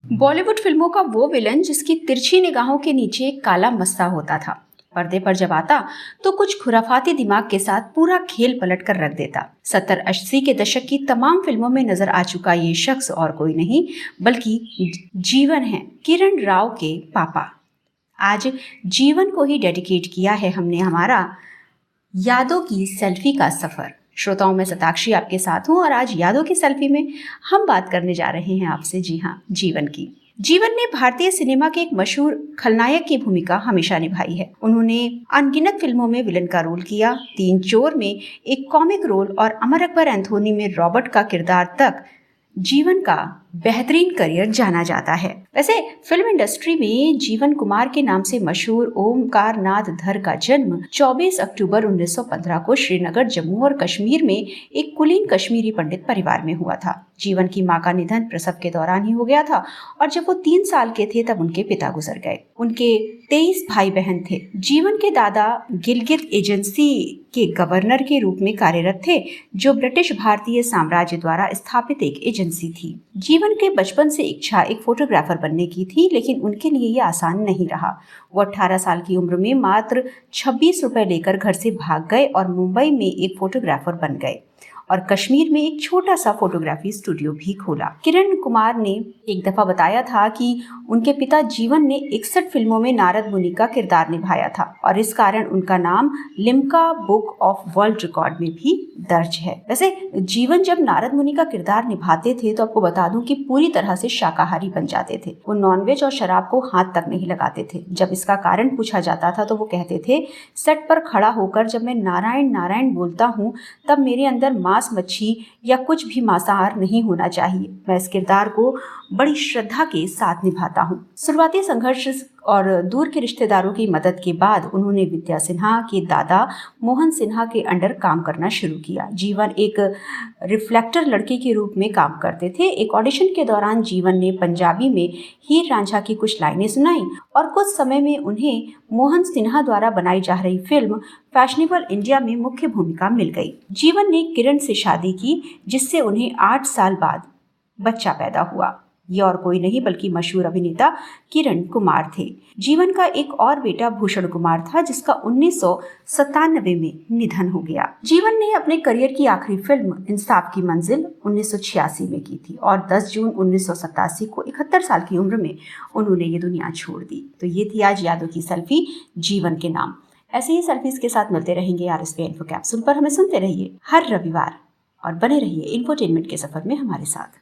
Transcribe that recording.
बॉलीवुड फिल्मों का वो विलन जिसकी तिरछी निगाहों के नीचे एक काला मस्ता होता था, पर्दे पर जब आता तो कुछ खुराफाती दिमाग के साथ पूरा खेल पलट कर रख देता। 70-80 के दशक की तमाम फिल्मों में नजर आ चुका ये शख्स और कोई नहीं बल्कि जीवन है, किरण राव के पापा। आज जीवन को ही डेडिकेट किया है हमने हमारा यादों की सेल्फी का सफर। श्रोताओं में सताक्षी आपके साथ हूँ और आज यादों की सेल्फी में हम बात करने जा रहे हैं आपसे, जी हाँ, जीवन की। जीवन ने भारतीय सिनेमा के एक मशहूर खलनायक की भूमिका हमेशा निभाई है। उन्होंने अनगिनत फिल्मों में विलन का रोल किया, तीन चोर में एक कॉमिक रोल और अमर अकबर एंथोनी में रॉबर्ट का किरदार तक जीवन का बेहतरीन करियर जाना जाता है। वैसे फिल्म इंडस्ट्री में जीवन कुमार के नाम से मशहूर ओमकार नाथ धर का जन्म 24 अक्टूबर 1915 को श्रीनगर, जम्मू और कश्मीर में एक कुलीन कश्मीरी पंडित परिवार में हुआ था। जीवन की मां का निधन प्रसव के दौरान ही हो गया था और जब वो 3 साल के थे तब उनके पिता गुजर गए। उनके 23 भाई बहन थे। जीवन के दादा गिलगित एजेंसी के गवर्नर के रूप में कार्यरत थे, जो ब्रिटिश भारतीय साम्राज्य द्वारा स्थापित एक एजेंसी थी। जीवन के बचपन से इच्छा एक फोटोग्राफर बनने की थी, लेकिन उनके लिए ये आसान नहीं रहा। वो 18 साल की उम्र में मात्र 26 रुपए लेकर घर से भाग गए और मुंबई में एक फोटोग्राफर बन गए और कश्मीर में एक छोटा सा फोटोग्राफी स्टूडियो भी खोला। किरण कुमार ने एक दफा बताया था कि उनके पिता जीवन ने 61 फिल्मों में नारद मुनि का किरदार निभाया था और इस कारण उनका नाम Limca book of world record में भी दर्ज है। वैसे जीवन जब नारद मुनि का किरदार निभाते थे तो आपको बता दूं कि पूरी तरह से शाकाहारी बन जाते थे। वो नॉनवेज और शराब को हाथ तक नहीं लगाते थे। जब इसका कारण पूछा जाता था तो वो कहते थे, सेट पर खड़ा होकर जब मैं नारायण नारायण बोलता हूँ तब मेरे अंदर मांस, मच्छी या कुछ भी मांसाहार नहीं होना चाहिए। मैं इस किरदार को बड़ी श्रद्धा के साथ निभाता हूँ। शुरुआती संघर्ष और दूर के रिश्तेदारों की मदद के बाद उन्होंने विद्या सिन्हा के दादा मोहन सिन्हा के अंडर काम करना शुरू किया। जीवन एक रिफ्लेक्टर लड़के के रूप में काम करते थे। एक ऑडिशन के दौरान जीवन ने पंजाबी में हीर रांझा की कुछ लाइनें सुनाई और कुछ समय में उन्हें मोहन सिन्हा द्वारा बनाई जा रही फिल्म फैशनेबल इंडिया में मुख्य भूमिका मिल गई। जीवन ने किरण से शादी की, जिससे उन्हें 8 साल बाद बच्चा पैदा हुआ। ये और कोई नहीं बल्कि मशहूर अभिनेता किरण कुमार थे। जीवन का एक और बेटा भूषण कुमार था, जिसका 1997 में निधन हो गया। जीवन ने अपने करियर की आखिरी फिल्म इंसाफ की मंजिल 1986 में की थी और 10 जून 1987 को 71 साल की उम्र में उन्होंने ये दुनिया छोड़ दी। तो ये थी आज यादों की सेल्फी जीवन के नाम। ऐसे ही सेल्फीज के साथ मिलते रहेंगे RSP इन्फो कैप्सूल पर। हमें सुनते रहिए हर रविवार और बने रहिए इंफोटेनमेंट के सफर में हमारे साथ।